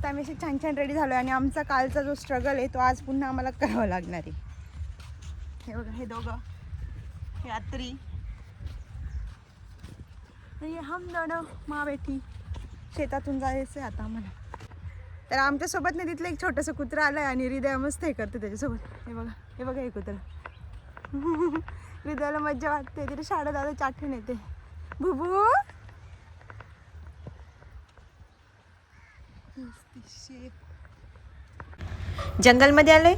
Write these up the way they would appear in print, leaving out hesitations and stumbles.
आम्ही असे छान छान रेडी झालो आणि आमचा कालचा जो स्ट्रगल आहे तो आज पुन्हा आम्हाला करावा लागणार आहे. हे बघा हे दोघं, हे आत्री, हे हम दोनों माँ बेटी. शेतातून जायचं आहे आता आम्हाला. तर आमच्यासोबत नाही तिथलं एक छोटंसं कुत्रं आलं आहे आणि हृदय मस्त हे करते त्याच्यासोबत. हे बघा हे कुत्रं. हृदयाला मज्जा वाटते. तिथे शाळा दादा चाटून येते. बुबू जंगलमध्ये आलोय.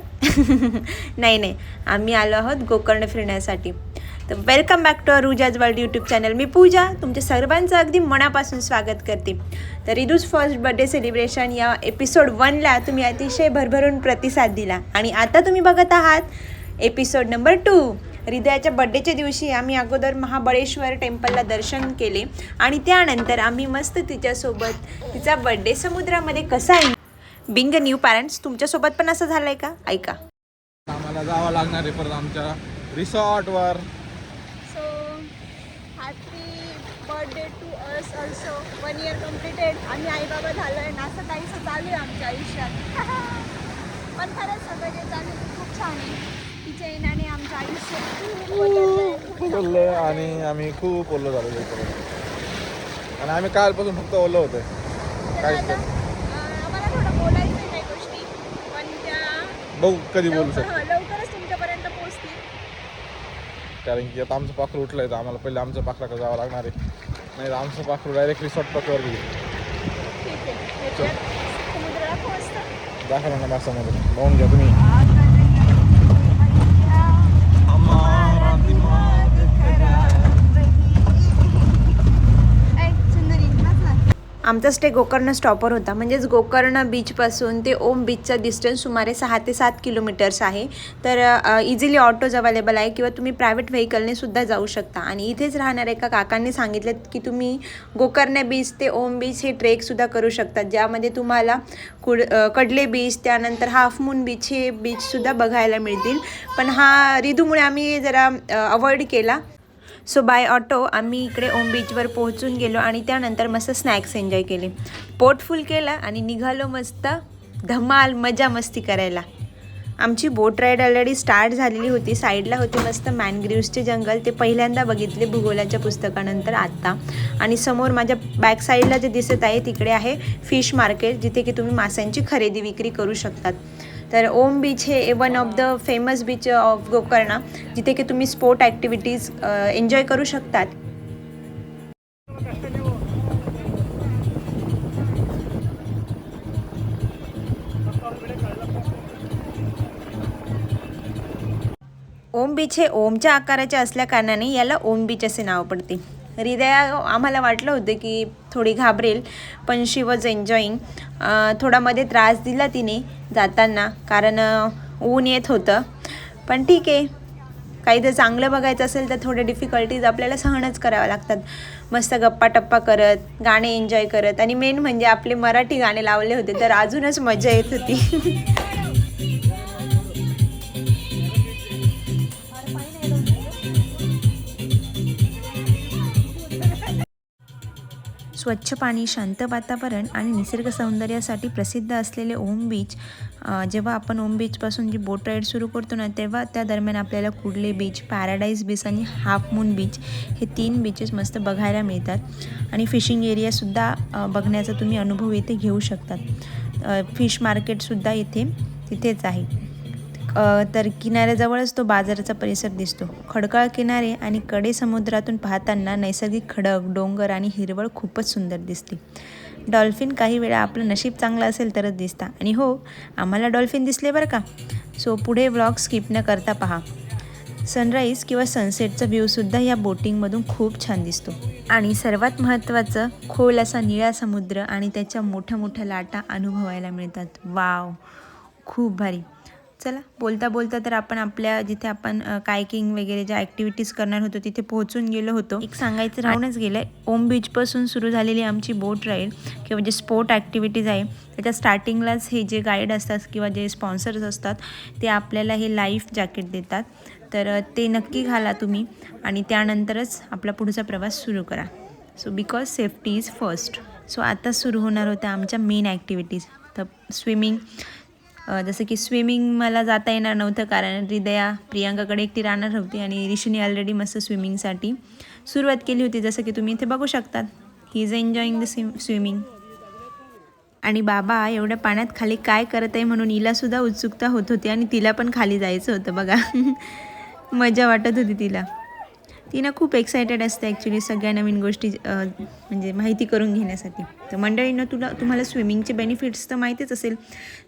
नाही आम्ही आलो आहोत गोकर्ण फिरण्यासाठी. तर welcome back to Ruja's world YouTube channel. मी पूजा तुमच्या सर्वांचं अगदी मनापासून स्वागत करते. तर रिदूज फर्स्ट बर्थडे सेलिब्रेशन या एपिसोड 1ला तुम्ही अतिशय भरभरून प्रतिसाद दिला आणि आता तुम्ही बघत आहात एपिसोड नंबर 2. हृदयाच्या बड्डेच्या दिवशी आम्ही अगोदर महाबळेश्वर टेम्पलला दर्शन केले आणि त्यानंतर आम्ही मस्त तिच्यासोबत तिचा बड्डे समुद्रामध्ये कसा आहे. बिंग न्यू पॅरेंट्स, तुमच्यासोबत पण असं झालंय का? ऐका. आम्हाला जावं लागणार आहे परत आमच्या रिसॉर्टवर. So happy birthday to us also. 1 year completed. आम्ही आई बाबा झालो आहे. असं काहीसं चालू आहे आमच्या आयुष्यात. पण खरंच सगळं जे चालू आहे खूप छान आहे. तिच्या येण्याने आमचं आयुष्य खूप बोललं आणि आम्ही खूप ओलं झालो आणि आम्ही कालपासून फक्त ओलं होतं. काहीच आम्हाला थोडं बोलायचं आहे काही गोष्टी, पण त्या बघू कधी बोलू शकतो. लवकरच तुमच्यापर्यंत पोहोचतील. कारण की आता आमचं पाखरू उठलं आहे तर आम्हाला पहिले आमचं पाखराकडे जावं लागणार आहे. नाही तर आमचं पाखरू डायरेक्ट रिसॉर्ट पकवर गेली. ठीक आहे, समुद्राला पोहोचतं. दाखवा ना मासामध्ये पाहून घ्या तुम्ही. आमचा स्टे गोकर्ण स्टॉपवर होता. म्हणजेच गोकर्ण बीचपासून ते ओम बीचचा डिस्टन्स सुमारे 6 ते 7 किलोमीटर्स आहे. तर इझिली ऑटोज अवेलेबल आहे किंवा तुम्ही प्रायव्हेट व्हेकलने सुद्धा जाऊ शकता. आणि इथेच राहणाऱ्या एका काकांनी सांगितलं की तुम्ही गोकर्ण बीच ते ओम बीच हे ट्रेकसुद्धा करू शकतात, ज्यामध्ये तुम्हाला कडले बीच त्यानंतर हाफ मून बीच हे बीचसुद्धा बघायला मिळतील. पण हा रिदूमुळे आम्ही जरा अवॉइड केला. सो बाय ऑटो आम्ही इकडे ओम बीचवर पोहोचून गेलो आणि त्यानंतर मस्त स्नॅक्स एन्जॉय केले. पोट फुल केलं आणि निघालो मस्त धमाल मजा मस्ती करायला. आमची बोट राईड ऑलरेडी स्टार्ट झालेली होती. साईडला होते मस्त मॅनग्रीव्सचे जंगल. ते पहिल्यांदा बघितले भूगोलाच्या पुस्तकानंतर आत्ता. आणि समोर माझ्या बॅक साईडला जे दिसत आहे तिकडे आहे फिश मार्केट, जिथे की तुम्ही माशांची खरेदी विक्री करू शकतात. तर ओम बीच हे one of the famous beach of Gokarna, जिथे की तुम्ही स्पोर्ट ॲक्टिव्हिटीज एन्जॉय करू शकतात. ओम बीच हे ओमच्या आकाराचे असल्या कारणाने याला ओम बीच असे नाव पडते. हृदया आम्हाला वाटलं होतं की थोडी घाबरेल, पण शी वॉज एन्जॉईंग. थोडा मध्ये त्रास दिला तिने जाताना, कारण ऊन येत होतं. पण ठीक आहे, काही जर चांगलं बघायचं असेल तर थोडे डिफिकल्टीज आपल्याला सहनच कराव्या लागतात. मस्त गप्पा टप्पा करत, गाणे एन्जॉय करत, आणि मेन म्हणजे आपले मराठी गाणे लावले होते तर अजूनच मजा येत होती. स्वच्छ पाणी, शांत वातावरण आणि निसर्ग सौंदर्यासाठी प्रसिद्ध असलेले ओम बीच. जेव्हा आपण ओम बीचपासून जी बोट राईड सुरू करतो ना, तेव्हा त्या दरम्यान आपल्याला कुडले बीच, पॅराडाईज बीच आणि हाफ मून बीच हे 3 बीचेस मस्त बघायला मिळतात. आणि फिशिंग एरियासुद्धा बघण्याचा तुम्ही अनुभव इथे घेऊ शकतात. फिश मार्केटसुद्धा तिथेच आहे. तर किनाऱ्याजवळच तो बाजाराचा परिसर दिसतो. खडकाळ किनारे आणि कडे समुद्रातून पाहताना नैसर्गिक खडक, डोंगर आणि हिरवळ खूपच सुंदर दिसते. डॉल्फिन काही वेळा आपलं नशीब चांगलं असेल तरच दिसतात. आणि हो, आम्हाला डॉल्फिन दिसले बरं का. सो पुढे व्लॉग स्किप न करता पहा. सनराईज किंवा सनसेटचा व्ह्यूसुद्धा या बोटिंगमधून खूप छान दिसतो. आणि सर्वात महत्त्वाचं, खोल असा निळा समुद्र आणि त्याच्या मोठ्या मोठ्या लाटा अनुभवायला मिळतात. वाव, खूप भारी. चला, बोलता बोलता तर आपण आपल्या जिथे आपण कायकिंग वगैरे ज्या ॲक्टिव्हिटीज करणार होतो तिथे पोहोचून गेलो होतो. एक सांगायचं राहूनच गेलं आहे, ओम बीचपासून सुरू झालेली आमची बोट राईड किंवा जे स्पोर्ट ॲक्टिव्हिटीज आहे त्याच्या स्टार्टिंगलाच हे जे गाईड असतात किंवा जे स्पॉन्सर्स असतात ते आपल्याला हे लाईफ जॅकेट देतात. तर ते नक्की घाला तुम्ही आणि त्यानंतरच आपला पुढचा प्रवास सुरू करा. So because safety is first. So आता सुरू होणार होत्या आमच्या मेन ॲक्टिव्हिटीज. तर जसं की स्विमिंग मला जाता येणार नव्हतं, कारण हृदया प्रियांकाकडे एकटी राहणार होती आणि ऋषीने ऑलरेडी मस्त स्विमिंगसाठी सुरुवात केली होती. जसं की तुम्ही इथे बघू शकतात, he is enjoying the swimming. आणि बाबा एवढ्या पाण्यात खाली काय करत आहे म्हणून हिलासुद्धा उत्सुकता होत होती आणि तिला पण खाली जायचं होतं बघा. मजा वाटत होती तिला. ती ना खूप एक्सायटेड असते ॲक्च्युली सगळ्या नवीन गोष्टी म्हणजे माहिती करून घेण्यासाठी. तर मंडळीनं तुम्हाला स्विमिंगचे बेनिफिट्स तर माहितीच असेल.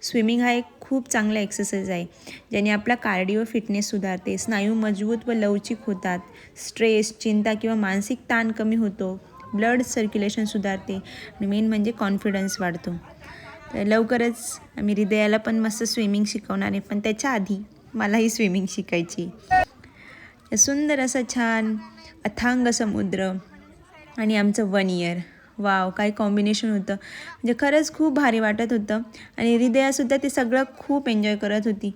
स्विमिंग हा एक खूप चांगला एक्सरसाइज आहे, ज्याने आपला कार्डिओ फिटनेस सुधारते, स्नायू मजबूत व लवचिक होतात, स्ट्रेस, चिंता किंवा मानसिक ताण कमी होतो, ब्लड सर्क्युलेशन सुधारते आणि मेन म्हणजे कॉन्फिडन्स वाढतो. तर लवकरच आम्ही हृदयाला पण मस्त स्विमिंग शिकवणार आहे, पण त्याच्या आधी मलाही स्विमिंग शिकायची. सुंदर असं छान अथांग समुद्र आणि आमचं 1 इयर, वाव काय कॉम्बिनेशन होतं. म्हणजे खरंच खूप भारी वाटत होतं आणि हृदयासुद्धा ते सगळं खूप एन्जॉय करत होती.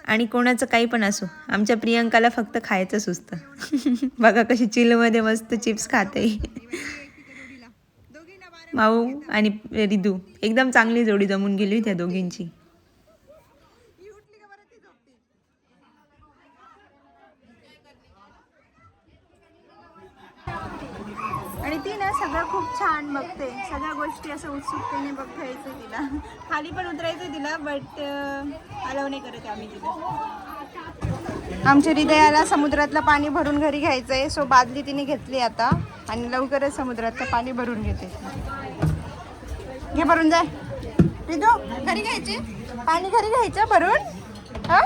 आणि कोणाचं काही पण असो, आमच्या प्रियांकाला फक्त खायचं सुचतं. बघा कशी चिलमध्ये मस्त चिप्स खाते. माऊ आणि रिदू एकदम चांगली जोडी जमून गेली त्या दोघींची. आणि ती ना सगळं खूप छान बघते, सगळ्या गोष्टी असं उत्सुकतेने बघायचं तिला. खाली पण उतरायचं तिला, बट अलाव नाही करत आम्ही तिला. आमच्या हृदयाला समुद्रातलं पाणी भरून घरी घ्यायचं आहे, सो बादली तिने घेतली आता आणि लवकरच समुद्रातलं पाणी भरून घेते. घे भरून जाय रिदू, घरी घ्यायचे पाणी, घरी घ्यायचं भरून. हां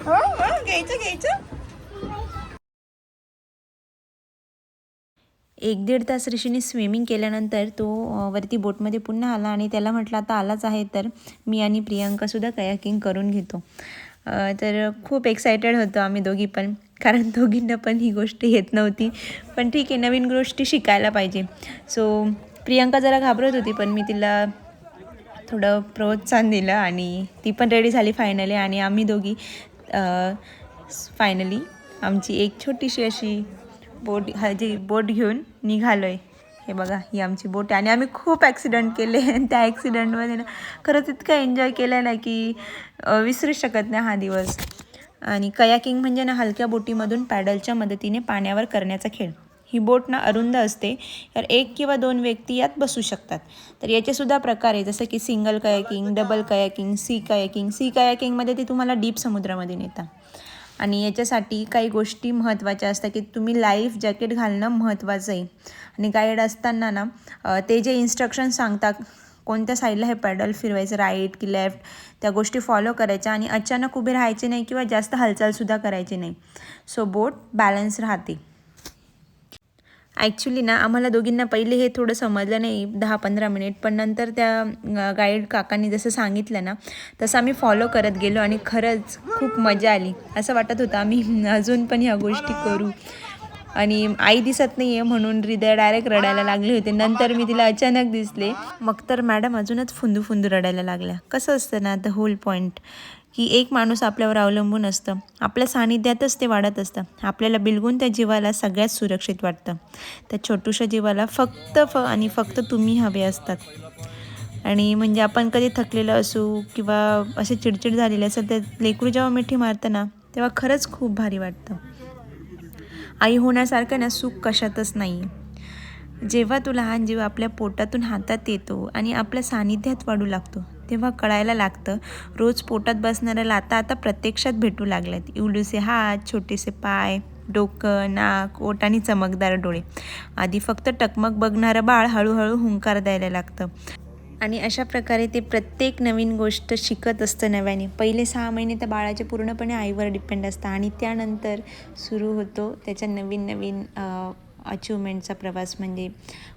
हो घ्यायचं. 1-1.5 तास ऋषीने स्विमिंग केल्यानंतर तो वरती बोटमध्ये पुन्हा आला आणि त्याला म्हटलं आता आलाच आहे तर मी आणि प्रियांकासुद्धा कयाकिंग करून घेतो. तर खूप एक्सायटेड होतो आम्ही दोघी पण, कारण दोघींना पण ही गोष्ट येत नव्हती. पण ठीक आहे, नवीन गोष्टी शिकायला पाहिजे. सो प्रियांका जरा घाबरत होती, पण मी तिला थोडं प्रोत्साहन दिलं आणि ती पण रेडी झाली फायनली. आणि आम्ही दोघी फायनली आमची एक छोटीशी अशी बोट घेऊन निघालो आहे. हे बघा, ही आमची बोट आहे आणि आम्ही खूप ॲक्सिडेंट केले आणि त्या ॲक्सिडेंटमध्ये ना खरंच इतकं एन्जॉय केलं ना की विसरू शकत नाही हा दिवस. आणि कयाकिंग म्हणजे ना हलक्या बोटीमधून पॅडलच्या मदतीने पाण्यावर करण्याचा खेळ. ही बोट ना अरुंद असते, तर 1 किंवा 2 व्यक्ती यात बसू शकतात. तर याचेसुद्धा प्रकार आहे, जसं की single kayaking, double kayaking, sea कयाकिंगमध्ये ते तुम्हाला डीप समुद्रामध्ये नेतात. आणि याच्यासाठी काही गोष्टी महत्त्वाच्या असतात, की तुम्ही लाईफ जॅकेट घालणं महत्त्वाचं आहे. आणि गाईड असताना ना ते जे इन्स्ट्रक्शन सांगतात, कोणत्या साईडला हे पॅडल फिरवायचं, राईट की लेफ्ट, त्या गोष्टी फॉलो करायच्या आणि अचानक उभे राहायचे नाही किंवा जास्त हालचालसुद्धा करायची नाही. सो बोट बॅलन्स राहते. ॲक्च्युली ना आम्हाला दोघींना पहिले हे थोडं समजलं नाही 10-15 मिनिट, पण नंतर त्या गाईड काकांनी जसं सांगितलं ना तसं आम्ही फॉलो करत गेलो आणि खरंच खूप मजा आली. असं वाटत होतं आम्ही अजून पण ह्या गोष्टी करू. आणि आई दिसत नाही आहे म्हणून हृदय डायरेक्ट रडायला लागले होते. नंतर मी तिला अचानक दिसले, मग तर मॅडम अजूनच फुंदू रडायला लागल्या. कसं असतं ना, द होल पॉईंट की एक माणूस आपल्यावर अवलंबून असतं, आपल्या सानिध्यातच ते वाढत असतं. आपल्याला बिलगून त्या जीवाला सगळ्यात सुरक्षित वाटतं. त्या छोटूशा जीवाला फक्त तुम्ही हवे असतात. आणि म्हणजे आपण कधी थकलेलं असू किंवा असे चिडचिड झालेले असेल, तर लेकरू जेव्हा मिठी मारतं ना तेव्हा खरंच खूप भारी वाटतं. आई होण्यासारखं ना सुख कशातच नाही. जेव्हा तो लहान जीव आपल्या पोटातून हातात येतो आणि आपल्या सानिध्यात वाढू लागतो, तेव्हा कळायला लागतं रोज पोटात बसणाऱ्या लाता आता प्रत्यक्षात भेटू लागल्यात. इवलूसे हात, छोटेसे पाय, डोकं, नाक, ओठ आणि चमकदार डोळे. आधी फक्त टकमक बघणारं बाळ हळूहळू हुंकार द्यायला लागतं. आणि अशा प्रकारे ते प्रत्येक नवीन गोष्ट शिकत असतं नव्याने. पहिले 6 महिने त्या बाळाचे पूर्णपणे आईवर डिपेंड असतं आणि त्यानंतर सुरू होतो त्याच्या नवीन अचिव्हमेंटचा प्रवास. म्हणजे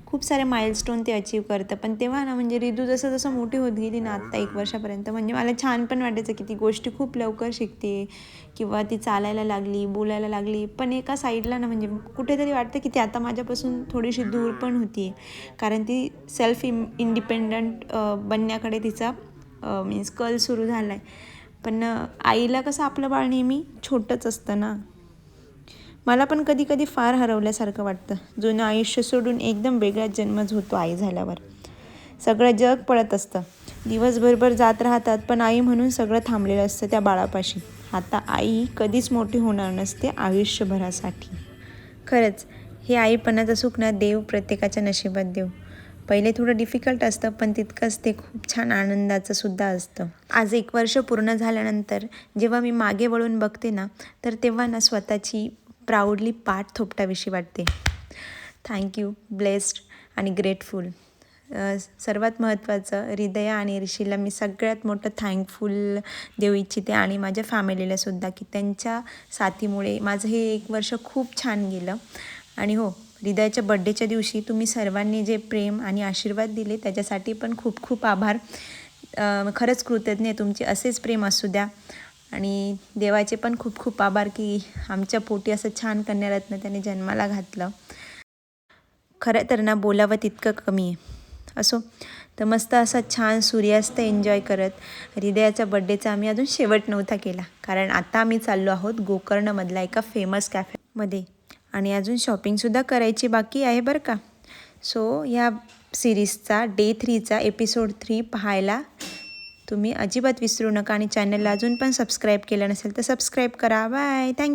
खूप सारे माइलस्टोन ते अचीव करतं. पण तेव्हा ना म्हणजे रिदू जसं मोठी होत गेली ना आत्ता 1 वर्षापर्यंत, म्हणजे मला छान पण वाटायचं की ती गोष्टी खूप लवकर शिकते किंवा ती चालायला लागली, बोलायला लागली. पण एका साईडला ना म्हणजे कुठेतरी वाटतं की ती आता माझ्यापासून थोडीशी दूर पण होती आहे, कारण ती सेल्फ इंडिपेंडंट बनण्याकडे तिचा मीन्स कल सुरू झाला आहे. पण आईला कसं आपलं बाळ नेहमी छोटंच असतं ना. मला पण कधी कधी फार हरवल्यासारखं वाटतं. जुनं आयुष्य सोडून एकदम वेगळाच जन्मच होतो आई झाल्यावर. सगळं जग पळत असतं, दिवसभर जात राहतात, पण आई म्हणून सगळं थांबलेलं असतं त्या बाळापाशी. आता आई कधीच मोठी होणार नसते आयुष्यभरासाठी. खरंच हे आईपणाचं सुख ना देव प्रत्येकाच्या नशिबात देव. पहिले थोडं डिफिकल्ट असतं, पण तितकंच ते खूप छान आनंदाचं सुद्धा असतं. आज 1 वर्ष पूर्ण झाल्यानंतर जेव्हा मी मागे वळून बघते ना, तर तेव्हा ना स्वतःची प्राऊडली पाठ थोपटाविषयी वाटते. थँक्यू, ब्लेस्ड आणि ग्रेटफुल. सर्वात महत्त्वाचं हृदया आणि ऋषीला मी सगळ्यात मोठं थँकफुल देऊ इच्छिते आणि माझ्या फॅमिलीलासुद्धा, की त्यांच्या साथीमुळे माझं हे 1 वर्ष खूप छान गेलं. आणि हो, हृदयाच्या बड्डेच्या दिवशी तुम्ही सर्वांनी जे प्रेम आणि आशीर्वाद दिले त्याच्यासाठी पण खूप खूप आभार. खरंच कृतज्ञ आहे तुमचे. असेच प्रेम असू द्या. आणि देवाचे पण खूप खूप आभार की आमच्या पोटी असं छान कन्यारत्न त्याने जन्माला घातलं. खरं तर ना बोलावं तितकं कमी आहे. असो, तर मस्त असा छान सूर्यास्त एन्जॉय करत हृदयाच्या बड्डेचा आम्ही अजून शेवट नव्हता केला, कारण आता आम्ही चाललो आहोत गोकर्णमधल्या एका फेमस कॅफेमध्ये आणि अजून शॉपिंगसुद्धा करायची बाकी आहे बरं का. सो ह्या सिरीजचा डे 3चा एपिसोड 3 पाहायला तुम्ही अजिबात विसरू नका आणि चॅनलला अजून पण सबस्क्राईब केलं नसेल तर सबस्क्राईब करा. Bye, thank you.